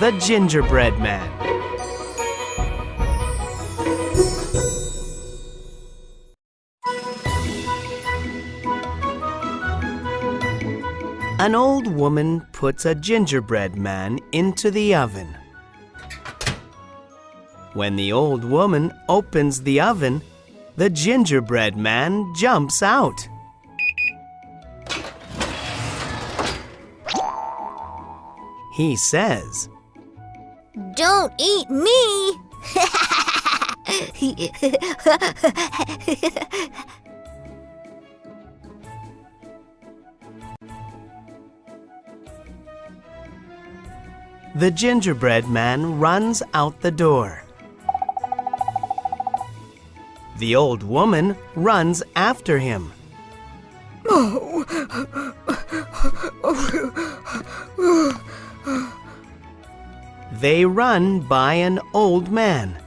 the Gingerbread Man. An old woman puts a gingerbread man into the oven. When the old woman opens the oven, the gingerbread man jumps out. He says, "Don't eat me!" The gingerbread man runs out the door. The old woman runs after him. They run by an old man.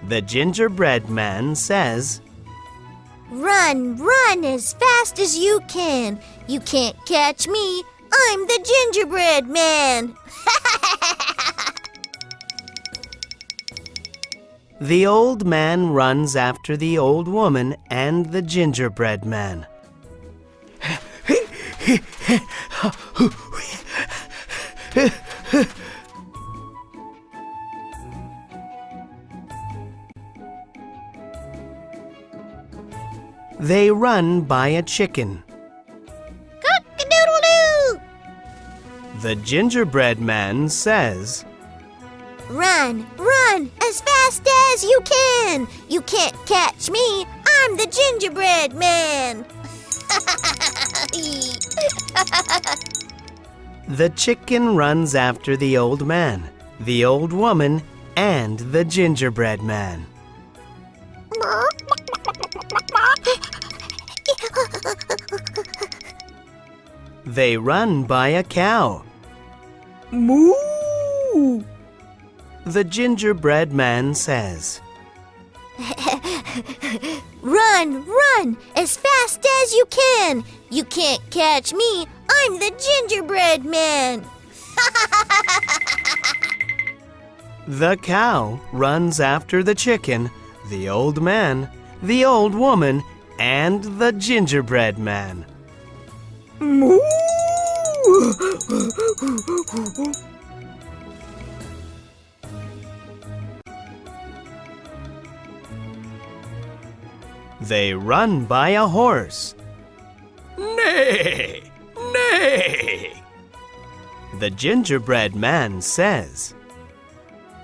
The gingerbread man says, "Run, run as fast as you can. You can't catch me. I'm the gingerbread man." The old man runs after the old woman and the gingerbread man. They run by a chicken. Cock-a-doodle-doo! The gingerbread man says, "Run, run as fast as you can. You can't catch me. I'm the gingerbread man." The chicken runs after the old man, the old woman, and the gingerbread man. They run by a cow. Moo! The gingerbread man says, "Run, run as fast as you can. You can't catch me. I'm the gingerbread man." The cow runs after the chicken, the old man, the old woman, and the gingerbread man. Moo! They run by a horse. Neigh! Neigh! The gingerbread man says,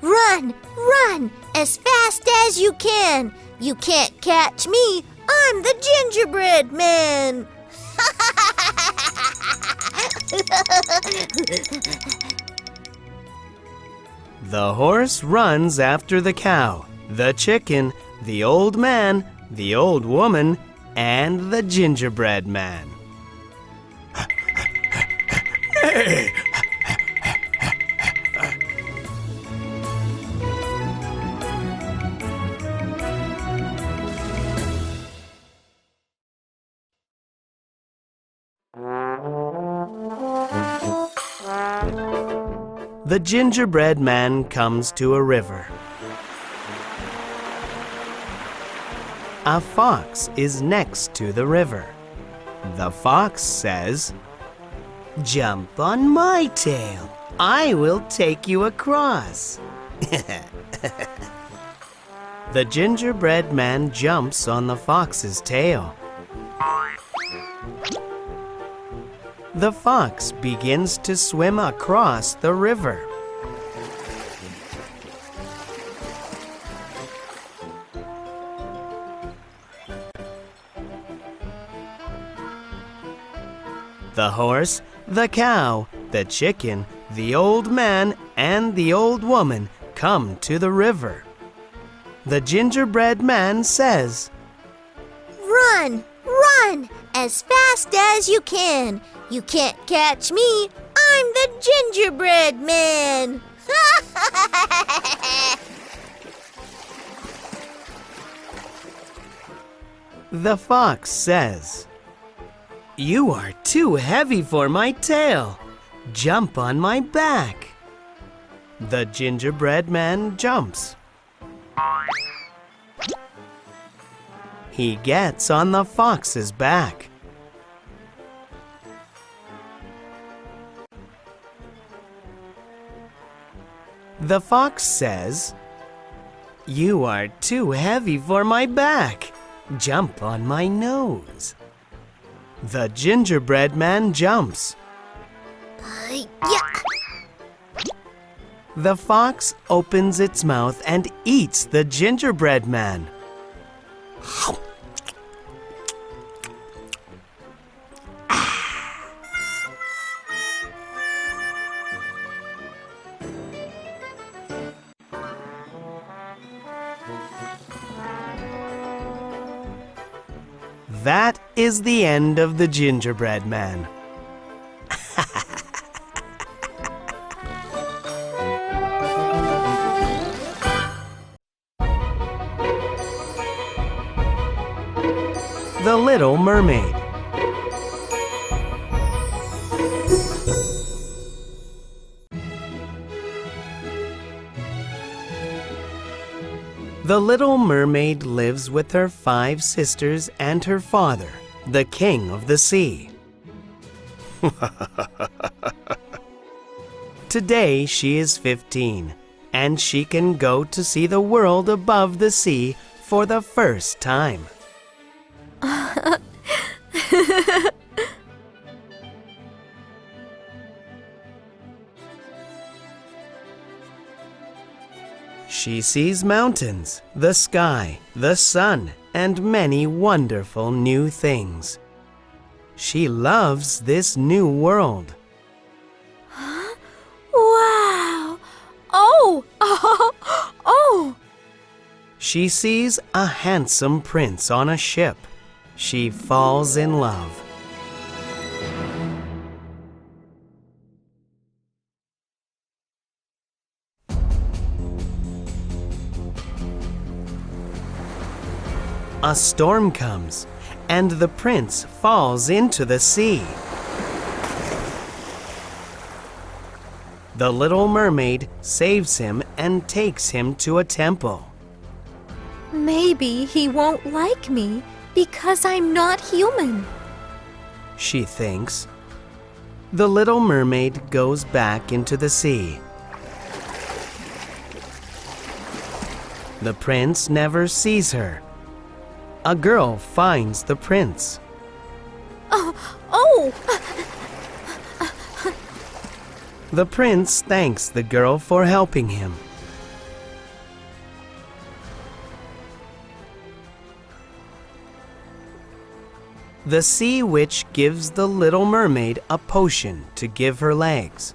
"Run, run as fast as you can. You can't catch me. I'm the gingerbread man." The horse runs after the cow, the chicken, the old man, the old woman, and the gingerbread man. The gingerbread man comes to a river. A fox is next to the river. The fox says, "Jump on my tail. I will take you across." The gingerbread man jumps on the fox's tail. The fox begins to swim across the river. The horse, the cow, the chicken, the old man, and the old woman come to the river. The gingerbread man says, "Run, run as fast as you can. You can't catch me. I'm the gingerbread man." The fox says, "You are too heavy for my tail. Jump on my back." The gingerbread man jumps. He gets on the fox's back. The fox says, "You are too heavy for my back. Jump on my nose." The gingerbread man jumps. Yeah. The fox opens its mouth and eats the gingerbread man. That is the end of the gingerbread man. The Little Mermaid. The Little Mermaid lives with her 5 sisters and her father, the king of the sea. Today she is 15, and she can go to see the world above the sea for the first time. She sees mountains, the sky, the sun, and many wonderful new things. She loves this new world. Wow! Oh! Oh! She sees a handsome prince on a ship. She falls in love. A storm comes, and the prince falls into the sea. The Little Mermaid saves him and takes him to a temple. Maybe he won't like me because I'm not human. She thinks. The Little Mermaid goes back into the sea. The prince never sees her. A girl finds the prince. Oh! The prince thanks the girl for helping him. The sea witch gives the Little Mermaid a potion to give her legs.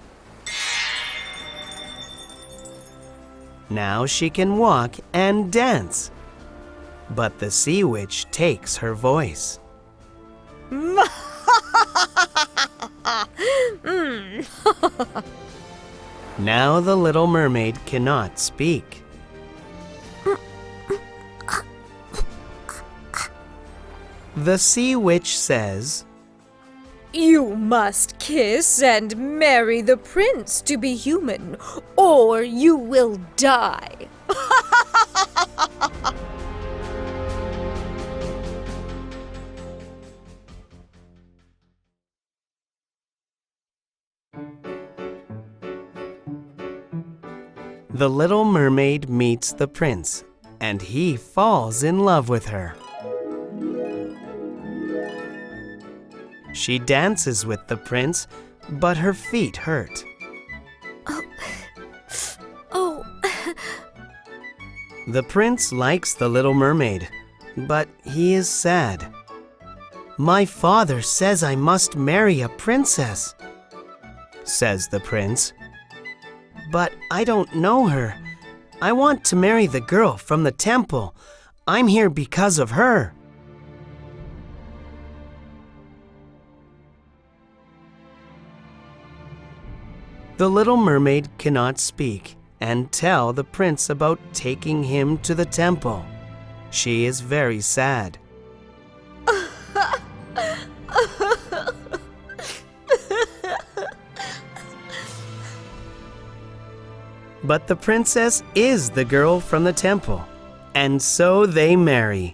Now she can walk and dance. But the sea witch takes her voice. Now the Little Mermaid cannot speak. The sea witch says, "You must kiss and marry the prince to be human, or you will die." The Little Mermaid meets the prince, and he falls in love with her. She dances with the prince, but her feet hurt. Oh! The prince likes the Little Mermaid, but he is sad. "My father says I must marry a princess," says the prince. "But I don't know her. I want to marry the girl from the temple. I'm here because of her." The Little Mermaid cannot speak and tell the prince about taking him to the temple. She is very sad. But the princess is the girl from the temple, and so they marry.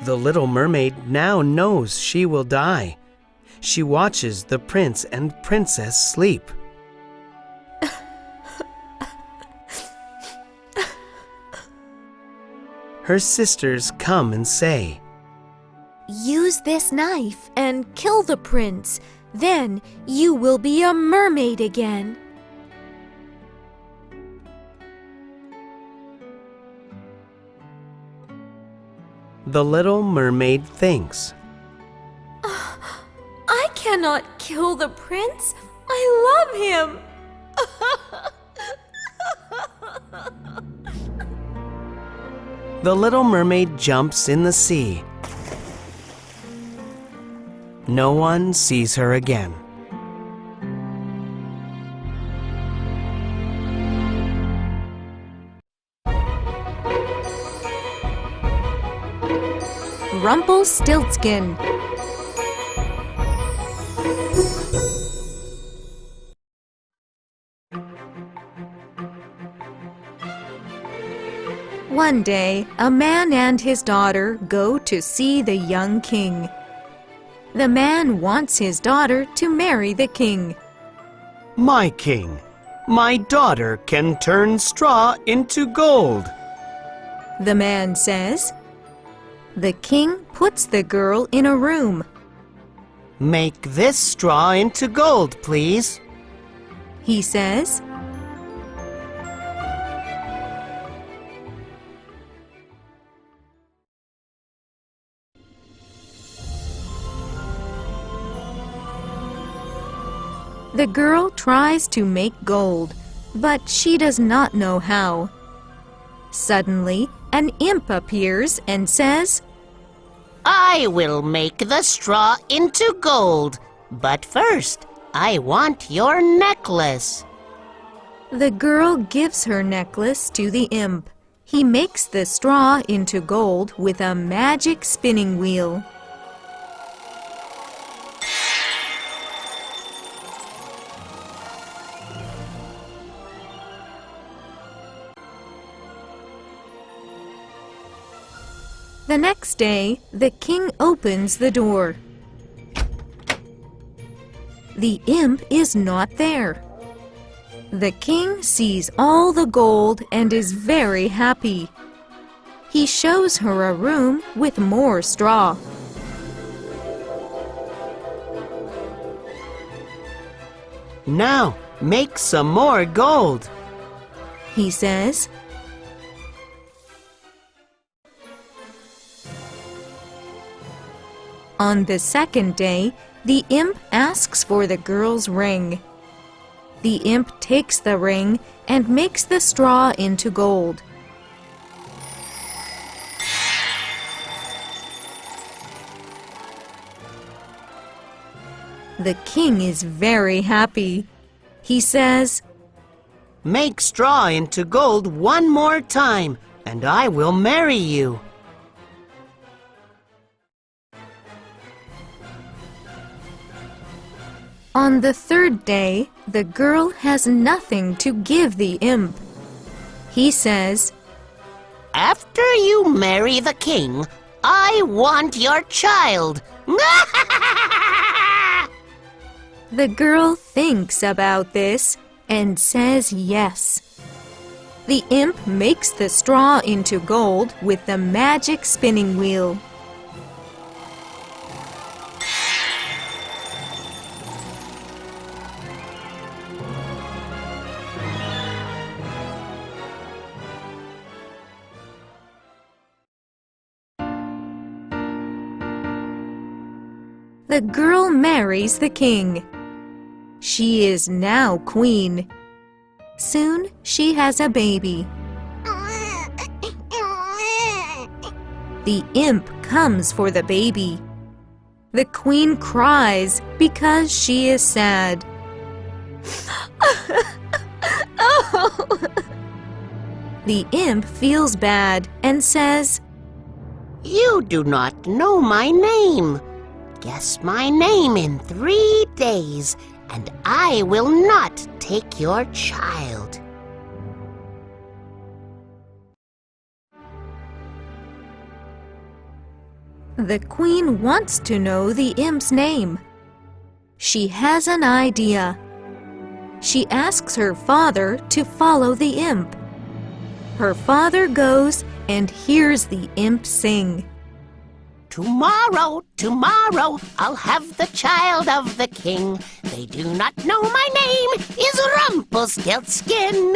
The Little Mermaid now knows she will die. She watches the prince and princess sleep. Her sisters come and say, Use this knife and kill the prince. Then you will be a mermaid again. The Little Mermaid thinks, I cannot kill the prince. I love him. The Little Mermaid jumps in the sea. No one sees her again. Rumpelstiltskin. One day, a man and his daughter go to see the young king. The man wants his daughter to marry the king. My king, my daughter can turn straw into gold. The man says. The king puts the girl in a room. Make this straw into gold, please. He says. The girl tries to make gold, but she does not know how. Suddenly, an imp appears and says, I will make the straw into gold, but first, I want your necklace. The girl gives her necklace to the imp. He makes the straw into gold with a magic spinning wheel. The next day, the king opens the door. The imp is not there. The king sees all the gold and is very happy. He shows her a room with more straw. Now, make some more gold, he says. On the second day, the imp asks for the girl's ring. The imp takes the ring and makes the straw into gold. The king is very happy. He says, Make straw into gold one more time, and I will marry you. On the third day, the girl has nothing to give the imp. He says, After you marry the king, I want your child. The girl thinks about this and says yes. The imp makes the straw into gold with the magic spinning wheel. The girl marries the king. She is now queen. Soon she has a baby. The imp comes for the baby. The queen cries because she is sad. The imp feels bad and says, You do not know my name. Guess my name in 3 days, and I will not take your child. The queen wants to know the imp's name. She has an idea. She asks her father to follow the imp. Her father goes and hears the imp sing. Tomorrow, tomorrow, I'll have the child of the king. They do not know my name is Rumpelstiltskin.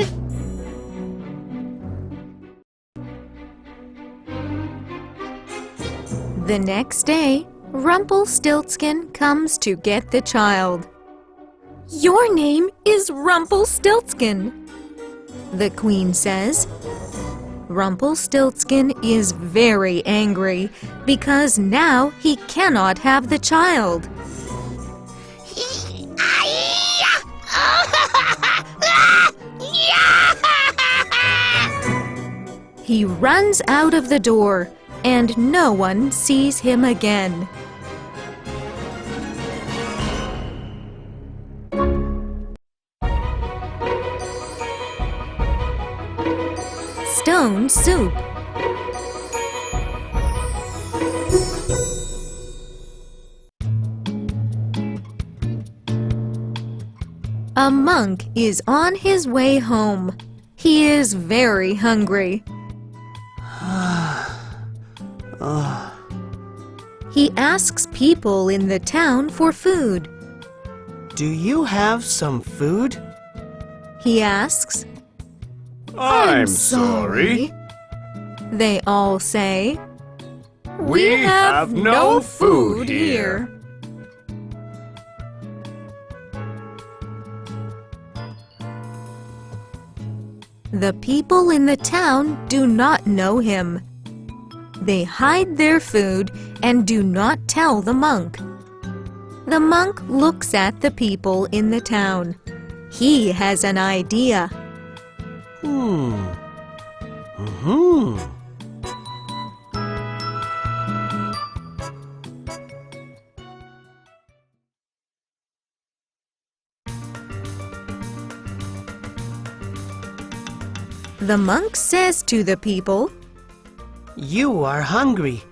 The next day, Rumpelstiltskin comes to get the child. Your name is Rumpelstiltskin, the queen says. Rumpelstiltskin is very angry because now he cannot have the child. He runs out of the door and no one sees him again. Stone soup. A monk is on his way home. He is very hungry. He asks people in the town for food. Do you have some food? He asks. I'm sorry. They all say. We have no food here. The people in the town do not know him. They hide their food and do not tell the monk. The monk looks at the people in the town. He has an idea. The monk says to the people, You are hungry,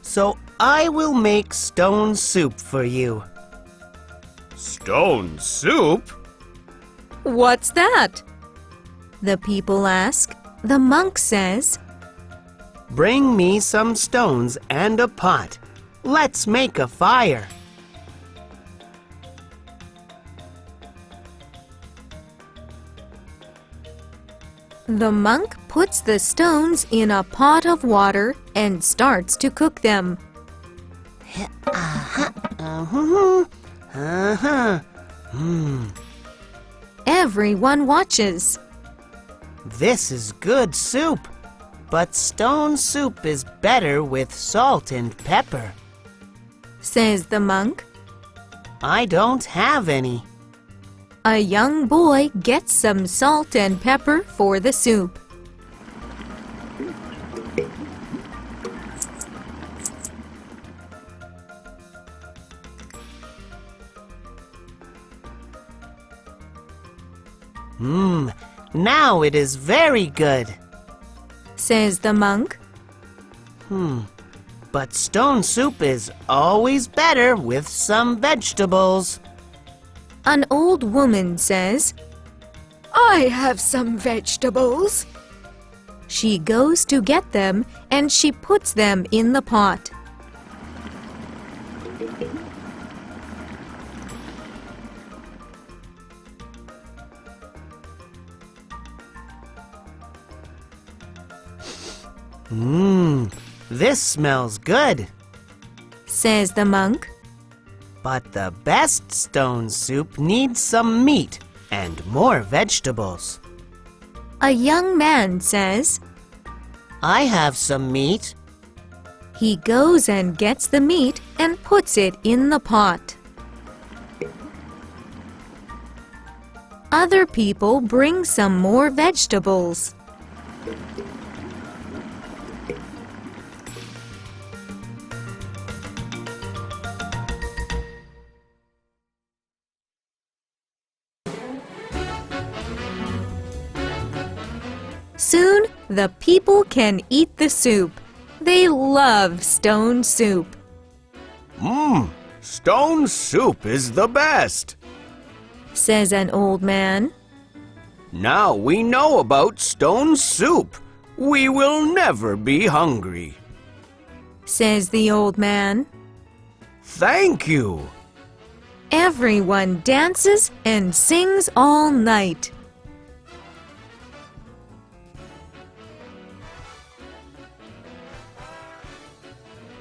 so I will make stone soup for you. Stone soup? What's that? The people ask. The monk says, Bring me some stones and a pot. Let's make a fire. The monk puts the stones in a pot of water and starts to cook them. Everyone watches. This is good soup, but stone soup is better with salt and pepper. Says the monk. I don't have any. A young boy gets some salt and pepper for the soup. Now it is very good. Says the monk. But stone soup is always better with some vegetables. An old woman says, I have some vegetables. She goes to get them and she puts them in the pot. This smells good. Says the monk. But the best stone soup needs some meat and more vegetables. A young man says. I have some meat. He goes and gets the meat and puts it in the pot. Other people bring some more vegetables. Soon, the people can eat the soup. They love stone soup. Stone soup is the best. Says an old man. Now we know about stone soup. We will never be hungry. Says the old man. Thank you. Everyone dances and sings all night.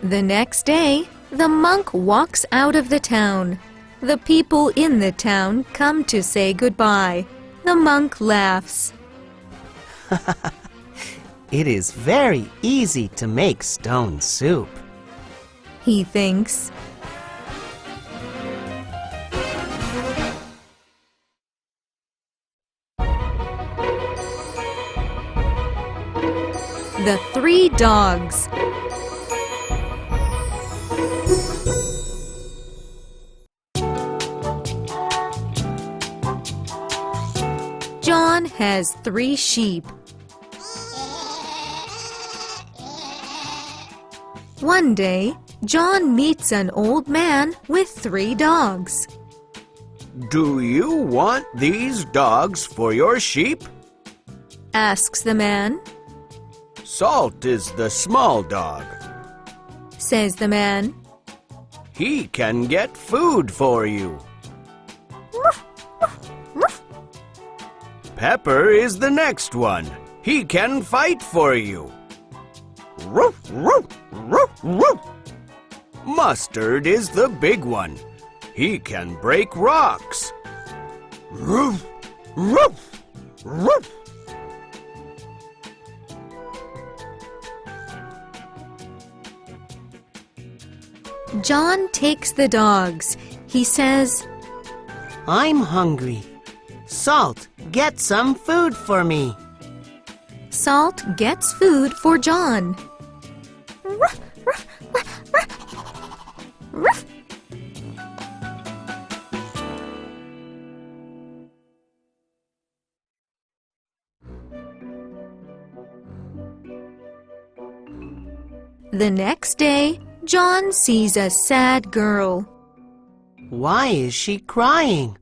The next day, the monk walks out of the town. The people in the town come to say goodbye. The monk laughs. It is very easy to make stone soup. He thinks. The Three Dogs. John has 3 sheep. One day, John meets an old man with 3 dogs. Do you want these dogs for your sheep? Asks the man. Salt is the small dog. Says the man. He can get food for you. Pepper is the next one. He can fight for you. Roof, roof, roof, roof. Mustard is the big one. He can break rocks. Roof, roof, roof. John takes the dogs. He says, I'm hungry. Salt, get some food for me. Salt gets food for John. The next day, John sees a sad girl. Why is she crying?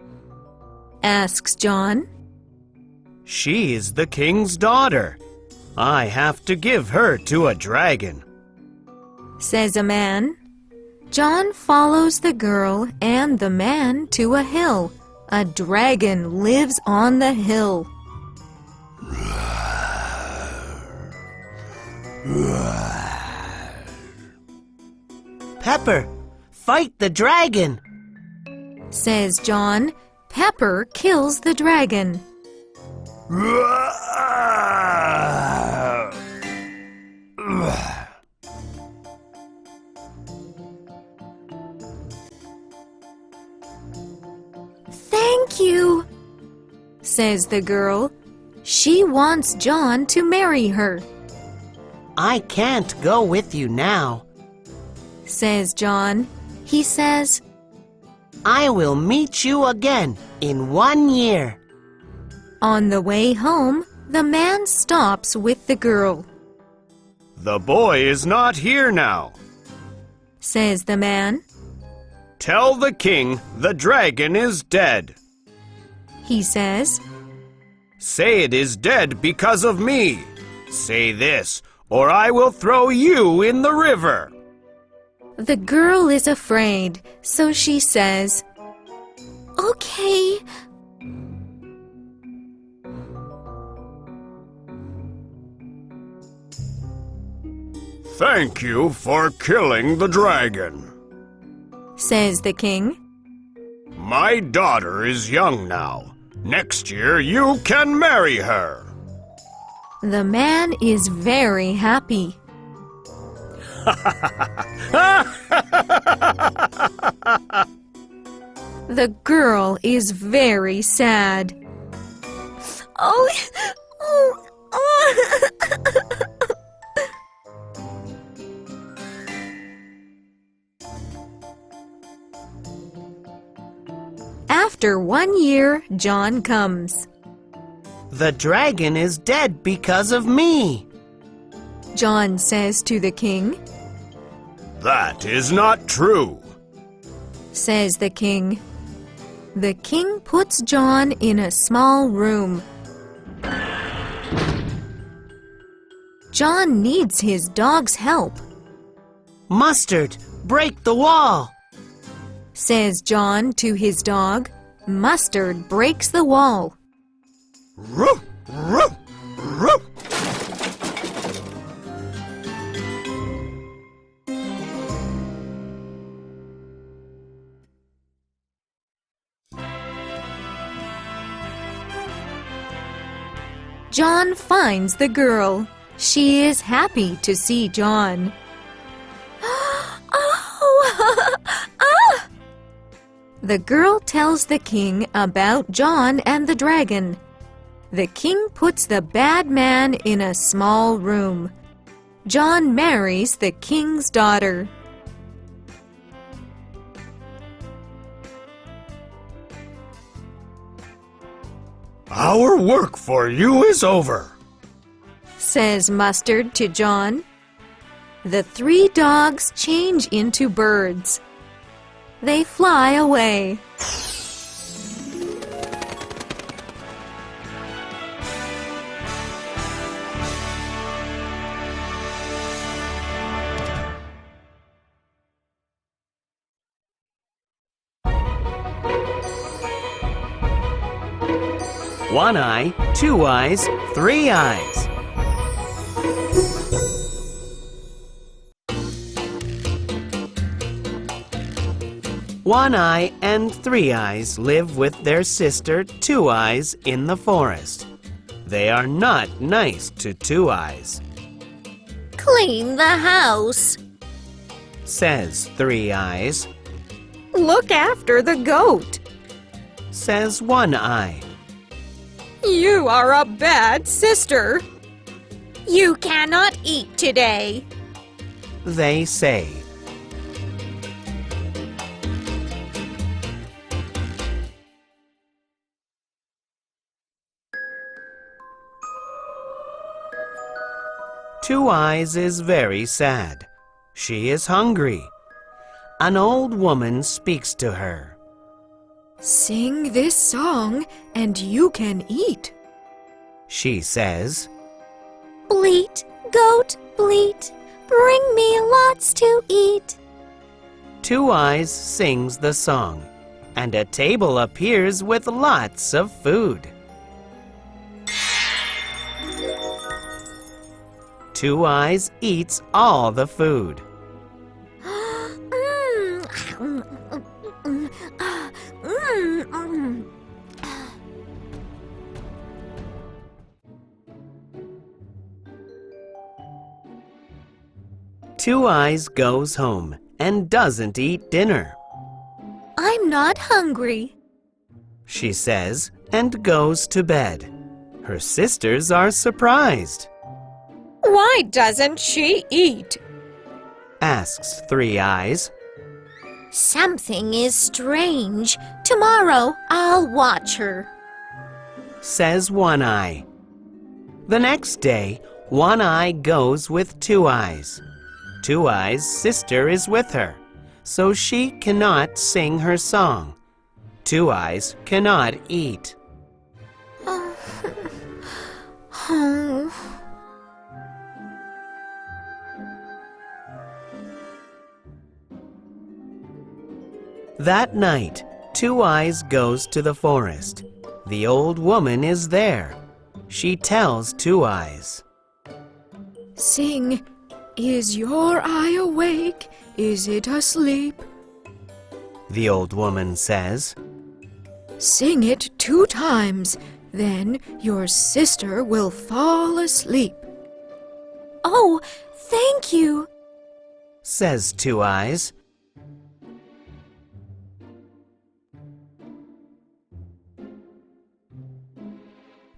Asks John. She is the king's daughter. I have to give her to a dragon. Says a man. John follows the girl and the man to a hill. A dragon lives on the hill. Pepper, fight the dragon. Says John. Pepper kills the dragon. Thank you, says the girl. She wants John to marry her. I can't go with you now. Says John. He says, I will meet you again in 1 year. on the way home, the man stops with the girl. The boy is not here now. Says the man. Tell the king the dragon is dead. He says, Say it is dead because of me. Say this, or I will throw you in the river. the girl is afraid, so she says, Okay. Thank you for killing the dragon. Says the king. My daughter is young now. Next year you can marry her. The man is very happy. The girl is very sad. After 1 year, John comes. The dragon is dead because of me. John says to the king. That is not true. Says the king. The king puts John in a small room. John needs his dog's help. Mustard, break the wall. Says John to his dog. Mustard breaks the wall. Roof, roof, roof. John finds the girl. She is happy to see John. Oh! Ah! The girl tells the king about John and the dragon. The king puts the bad man in a small room. John marries the king's daughter. Our work for you is over. Says Mustard to John. The 3 dogs change into birds. They fly away. One eye, 2 eyes, 3 eyes. One Eye and 3 Eyes live with their sister 2 Eyes in the forest. They are not nice to 2 Eyes. Clean the house. Says 3 Eyes. Look after the goat. Says 1 Eye. You are a bad sister. You cannot eat today. They say. Two Eyes is very sad. She is hungry. An old woman speaks to her. Sing this song and you can eat. She says, Bleat, goat, bleat. Bring me lots to eat. 2 Eyes sings the song, and a table appears with lots of food. 2 Eyes eats all the food. Two Eyes goes home and doesn't eat dinner. I'm not hungry. She says and goes to bed. Her sisters are surprised. Why doesn't she eat? Asks 3 Eyes. Something is strange. Tomorrow I'll watch her. Says 1 Eye. The next day, 1 Eye goes with 2 Eyes. 2 Eyes' sister is with her, so she cannot sing her song. 2 Eyes cannot eat. That night, 2 Eyes goes to the forest. The old woman is there. She tells 2 Eyes. Sing. Is your eye awake? Is it asleep? The old woman says. Sing it 2 times, then your sister will fall asleep. Oh, thank you. Says 2 Eyes.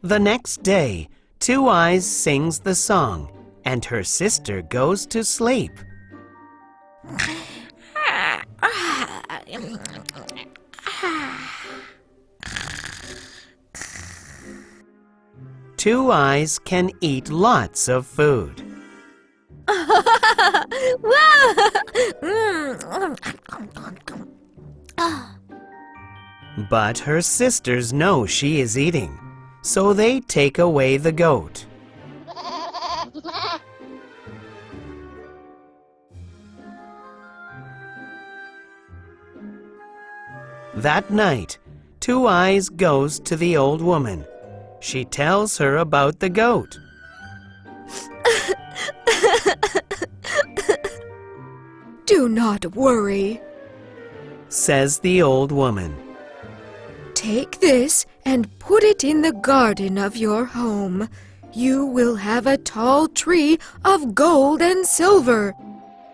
The next day, Two Eyes sings the song, and her sister goes to sleep. Two Eyes can eat lots of food. But her sisters know she is eating, so they take away the goat. That night, Two Eyes goes to the old woman. She tells her about the goat. Do not worry. Says the old woman. Take this and put it in the garden of your home. You will have a tall tree of gold and silver.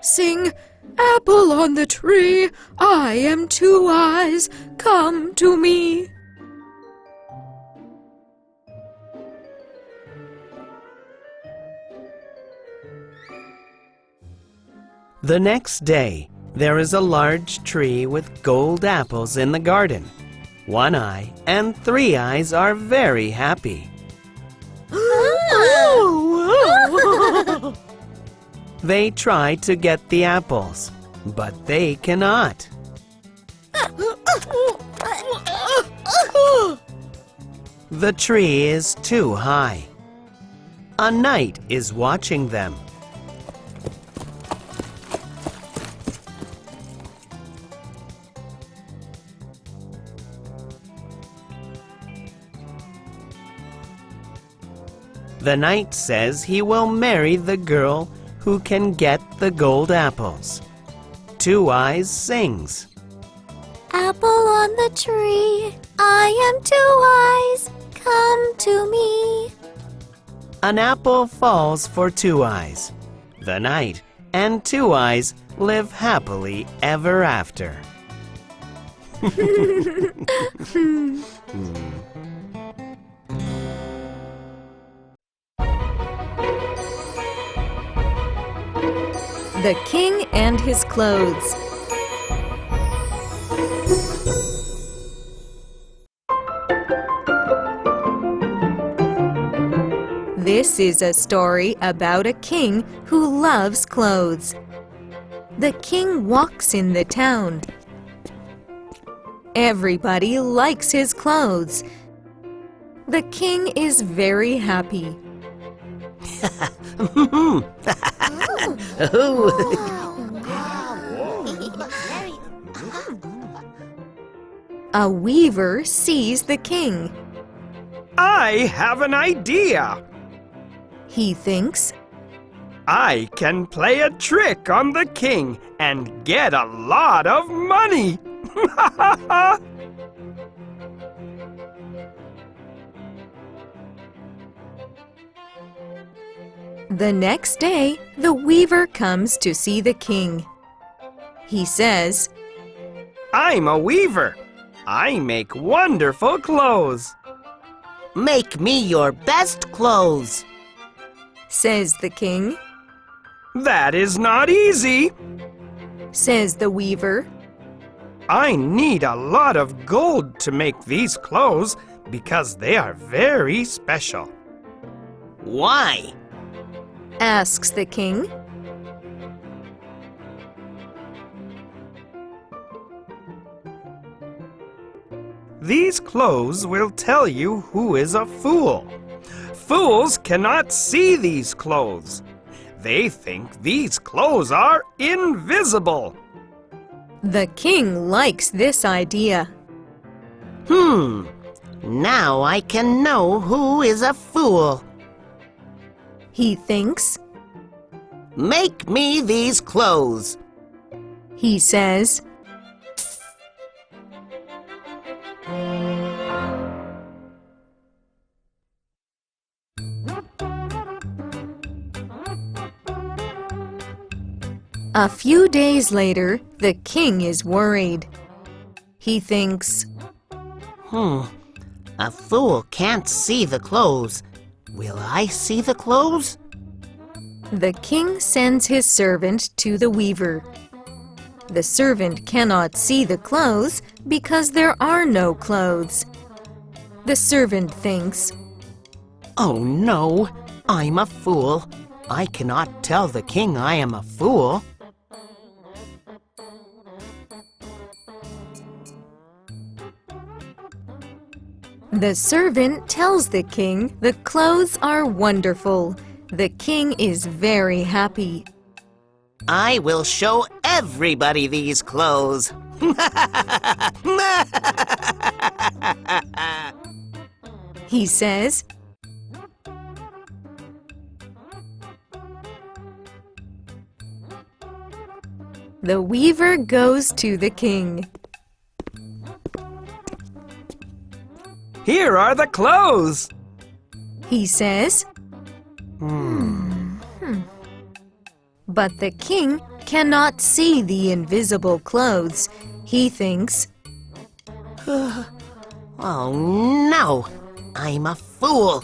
Sing, "Apple on the tree, I am Two Eyes, come to me." The next day, there is a large tree with gold apples in the garden. One Eye and Three Eyes are very happy. They try to get the apples, but they cannot. The tree is too high. A knight is watching them. The knight says he will marry the girl who can get the gold apples. Two Eyes sings. Apple on the tree, I am Two Eyes, come to me. An apple falls for Two Eyes. The knight and Two Eyes live happily ever after. The King and His Clothes. This is a story about a king who loves clothes. The king walks in the town. Everybody likes his clothes. The king is very happy. A weaver sees the king. I have an idea. He thinks, I can play a trick on the king and get a lot of money. the next day, the weaver comes to see the king. He says, I'm a weaver. I make wonderful clothes. Make me your best clothes. says the king. That is not easy. Says the weaver. I need a lot of gold to make these clothes because they are very special. Why? Asks the king. These clothes will tell you who is a fool. Fools cannot see these clothes. They think these clothes are invisible. The king likes this idea. Now I can know who is a fool. He thinks. Make me these clothes. He says. A few days later, the king is worried. He thinks, A fool can't see the clothes. Will I see the clothes? The king sends his servant to the weaver. The servant cannot see the clothes because there are no clothes. The servant thinks, Oh no, I'm a fool. I cannot tell the king I am a fool. The servant tells the king the clothes are wonderful. The king is very happy. I will show everybody these clothes. He says, the weaver goes to the king. Here are the clothes. He says, But the king cannot see the invisible clothes. He thinks, Oh no, I'm a fool.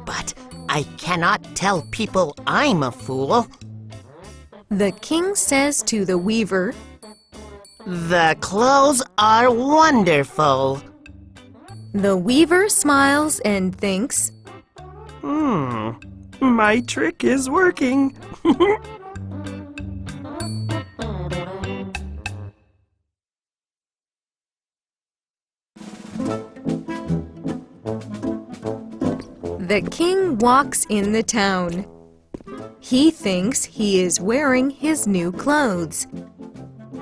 But I cannot tell people I'm a fool. the king says to the weaver, The clothes are wonderful. The weaver smiles and thinks, My trick is working. The king walks in the town. He thinks he is wearing his new clothes.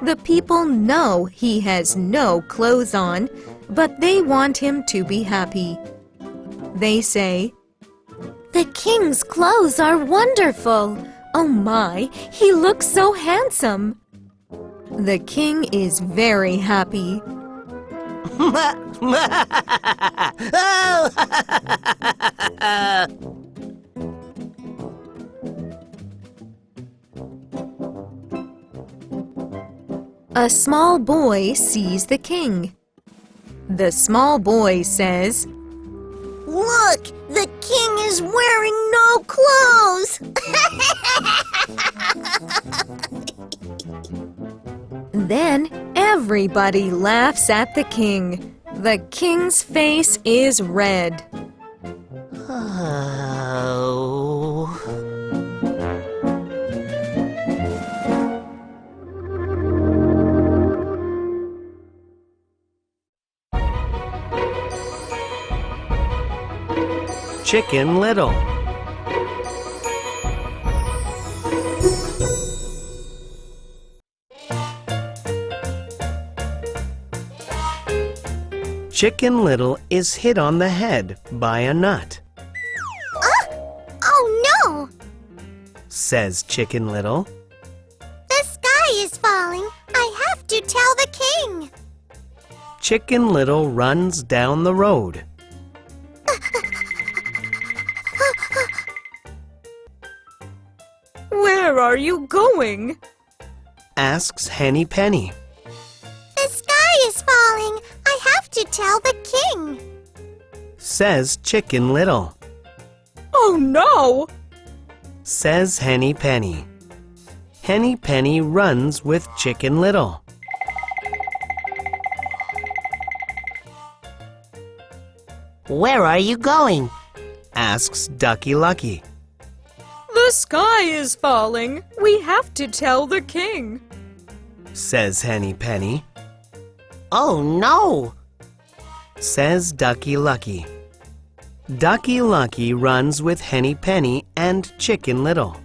The people know he has no clothes on, but they want him to be happy. They say, The king's clothes are wonderful. Oh my, he looks so handsome. The king is very happy. A small boy sees the king. The small boy says, Look, the king is wearing no clothes. Then everybody laughs at the king. The king's face is red. Oh. Chicken Little. Chicken Little is hit on the head by a nut, Oh no! says Chicken Little. The sky is falling. I have to tell the king. Chicken Little runs down the road. Where are you going? Asks Henny Penny. The sky is falling. I have to tell the king. Says Chicken Little. Oh no! Says Henny Penny. Henny Penny runs with Chicken Little. Where are you going? Asks Ducky Lucky. The sky is falling. We have to tell the king. Says Henny Penny. Oh no! Says Ducky Lucky. Ducky Lucky runs with Henny Penny and Chicken Little.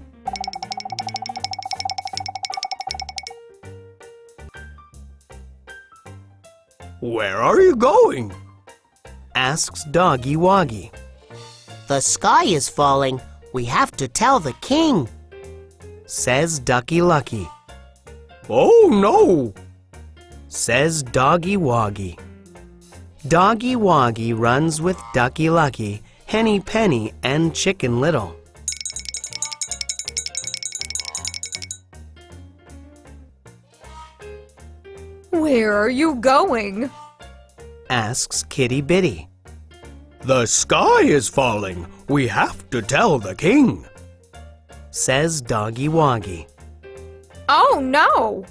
Where are you going? Asks Doggy Woggy. The sky is falling. We have to tell the king. Says Ducky Lucky. Oh no! Says Doggy Woggy. Doggy Woggy runs with Ducky Lucky, Henny Penny, and Chicken Little. Where are you going? Asks Kitty Bitty. The sky is falling. We have to tell the king, says Doggy Woggy. Oh no!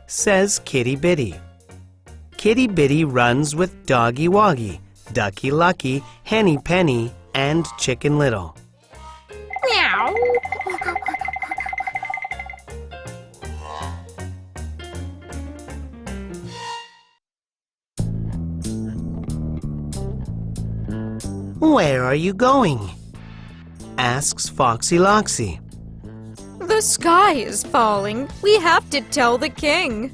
Says Kitty Bitty. Kitty Bitty runs with Doggy Woggy, Ducky Lucky, Henny Penny, and Chicken Little. Meow! Where are you going? Asks Foxy Loxy. The sky is falling. We have to tell the king.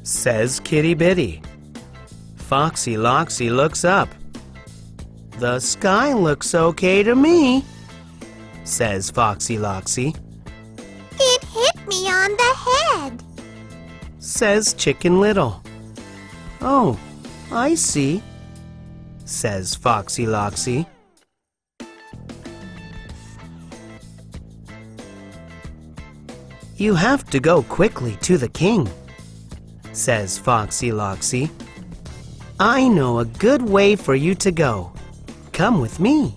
Says Kitty Bitty. Foxy Loxy looks up. The sky looks okay to me, says Foxy Loxy. It hit me on the head. Says Chicken Little. Oh, I see, says Foxy Loxy. You have to go quickly to the king, says Foxy Loxy. I know a good way for you to go. Come with me.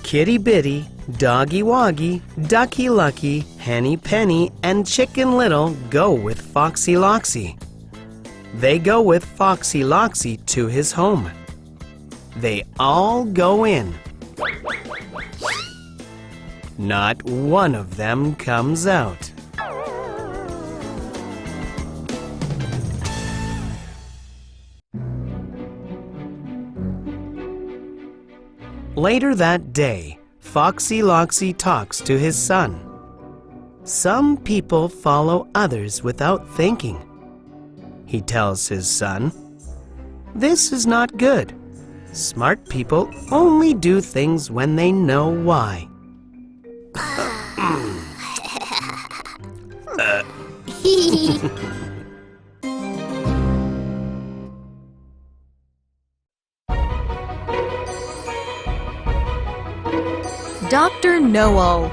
Kitty Bitty, Doggy Woggy, Ducky Lucky, Henny Penny, and Chicken Little go with Foxy Loxy. They go with Foxy Loxy to his home. They all go in. Not one of them comes out. Later that day, Foxy Loxy talks to his son. Some people follow others without thinking. He tells his son, "This is not good. Smart people only do things when they know why." Dr. Noel.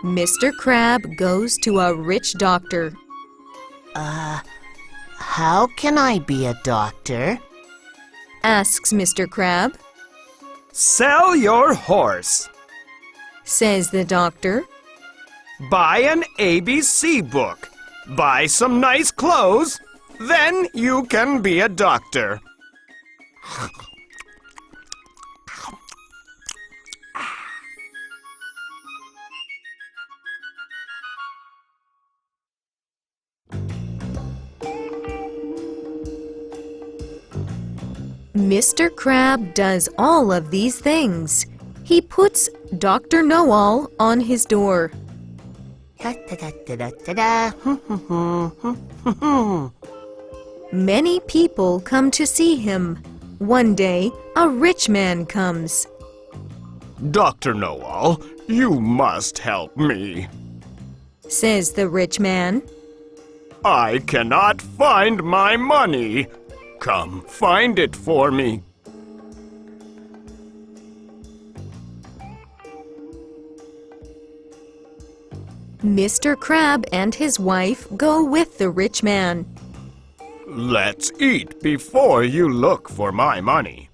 Mr. Crab goes to a rich doctor. How can I be a doctor? Asks Mr. Crab. Sell your horse. Says the doctor. Buy an ABC book. Buy some nice clothes. Then you can be a doctor. Mr. Crab does all of these things. He puts Dr. Noel on his door. Many people come to see him. One day, a rich man comes. Dr. Noel, you must help me. Says the rich man. I cannot find my money. Come, find it for me. Mr. Crab and his wife go with the rich man. Let's eat before you look for my money.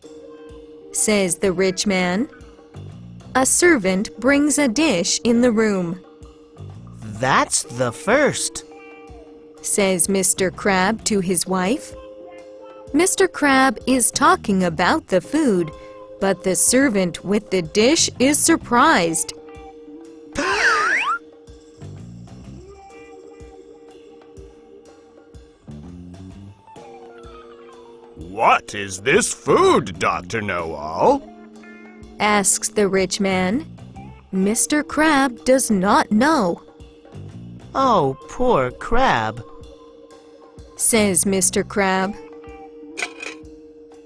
Says the rich man. A servant brings a dish in the room. That's the first, Says Mr. Crab to his wife. Mr. Crab is talking about the food, but the servant with the dish is surprised. What is this food, Dr. Noel? Asks the rich man. Mr. Crab does not know. Oh, poor crab, Says Mr. Crab.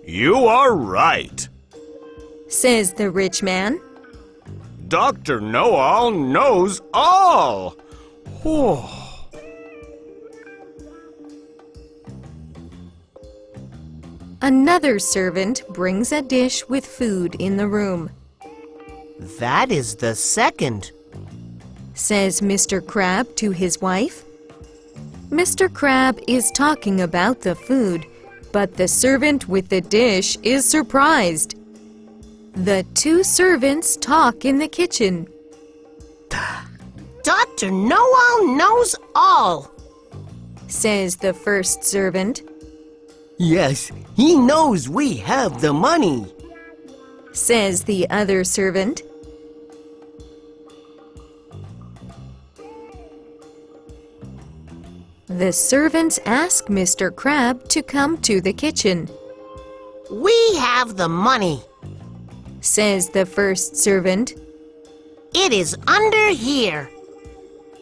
You are right. Says the rich man. Dr. Noel knows all. Oh. Another servant brings a dish with food in the room. that is the second, says Mr. Crab to his wife. Mr. Crab is talking about the food, but the servant with the dish is surprised. The two servants talk in the kitchen. Dr. Noel knows all, Says the first servant. Yes, he knows we have the money. Says the other servant. The servants ask Mr. Crab to come to the kitchen. We have the money. Says the first servant. It is under here.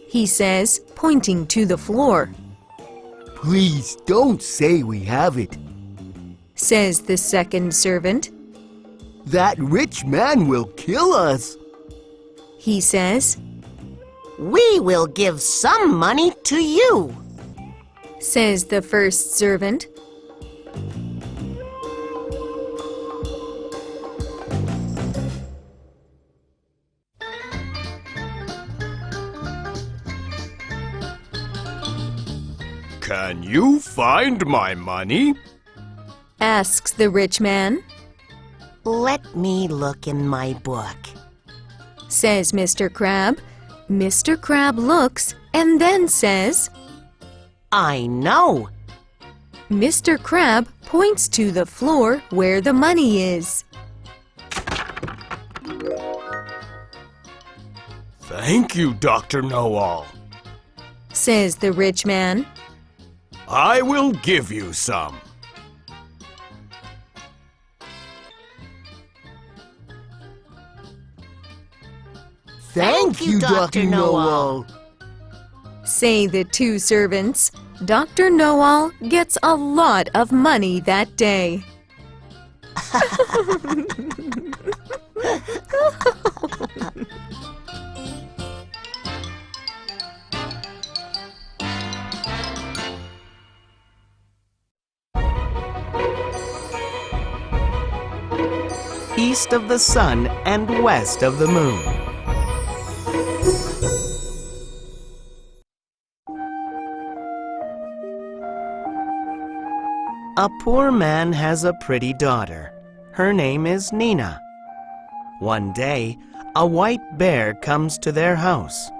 He says, pointing to the floor. Please don't say we have it. Says the second servant. That rich man will kill us. He says. We will give some money to you. Says the first servant. Can you find my money? Asks the rich man. Let me look in my book. Says Mr. Crab. Mr. Crab looks and then says. I know. Mr. Crab points to the floor where the money is. Thank you, Dr. Noel. Says the rich man. I will give you some. Thank you, Dr. Noel. Say the two servants. Dr. Noel gets a lot of money that day. East of the sun and west of the moon. A poor man has a pretty daughter. Her name is Nina. One day, a white bear comes to their house.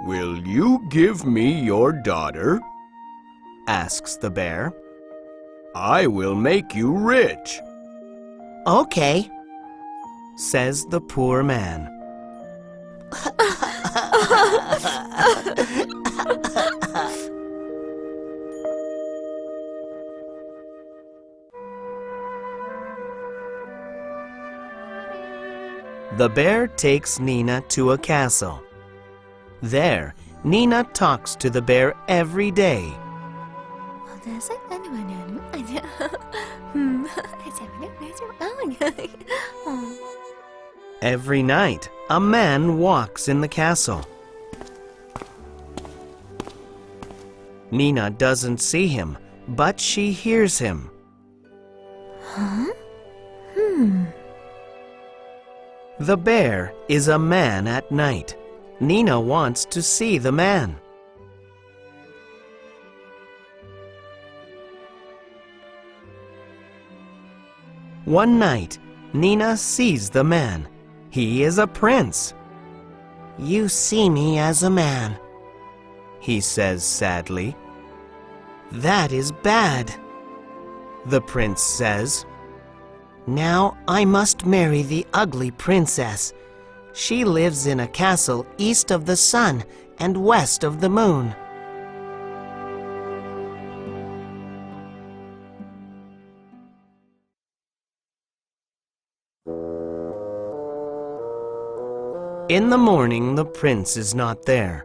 Will you give me your daughter? Asks the bear. I will make you rich. Okay, says the poor man. The bear takes Nina to a castle. There, Nina talks to the bear every day. Every night, a man walks in the castle. Nina doesn't see him, but she hears him. The bear is a man at night. Nina wants to see the man. One night, Nina sees the man. He is a prince. You see me as a man. He says sadly. That is bad. The prince says. Now I must marry the ugly princess. She lives in a castle east of the sun and west of the moon. In the morning, the prince is not there.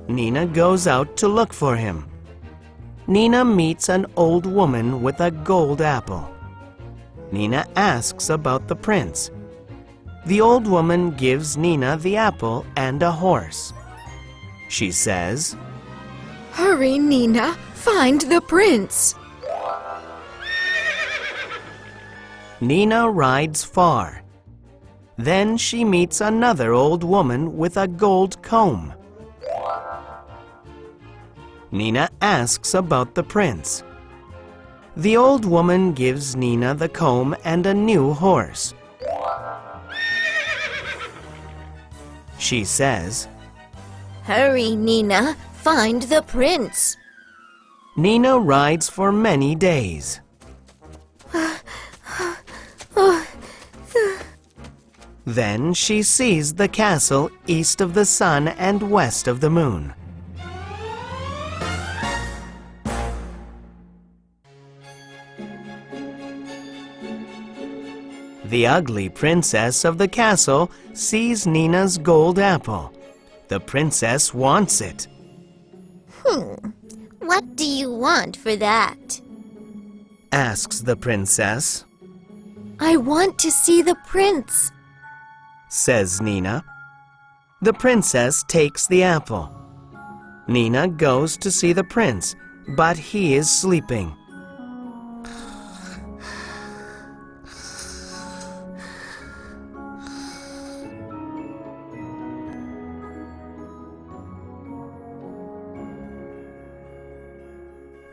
Nina goes out to look for him. Nina meets an old woman with a gold apple. Nina asks about the prince. The old woman gives Nina the apple and a horse. She says, Hurry, Nina, find the prince. Nina rides far. Then she meets another old woman with a gold comb. Nina asks about the prince. The old woman gives Nina the comb and a new horse. She says, Hurry, Nina, find the prince. Nina rides for many days. Then she sees the castle east of the sun and west of the moon. The ugly princess of the castle sees Nina's gold apple. The princess wants it. What do you want for that? Asks the princess. I want to see the prince. Says Nina. The princess takes the apple. Nina goes to see the prince, but he is sleeping.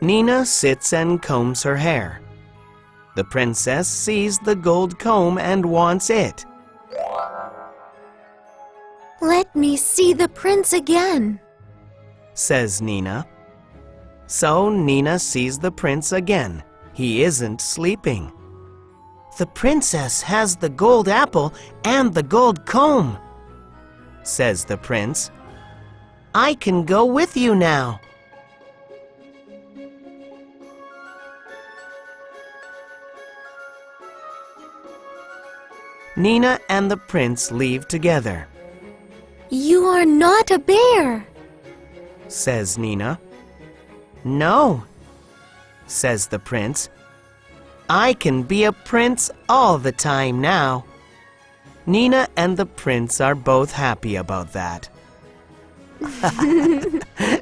Nina sits and combs her hair. The princess sees the gold comb and wants it. Let me see the prince again. Says Nina. So Nina sees the prince again. He isn't sleeping. The princess has the gold apple and the gold comb. Says the prince. I can go with you now. Nina and the prince leave together. You are not a bear. Says Nina. No, says the prince. I can be a prince all the time now. Nina and the prince are both happy about that.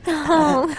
Oh.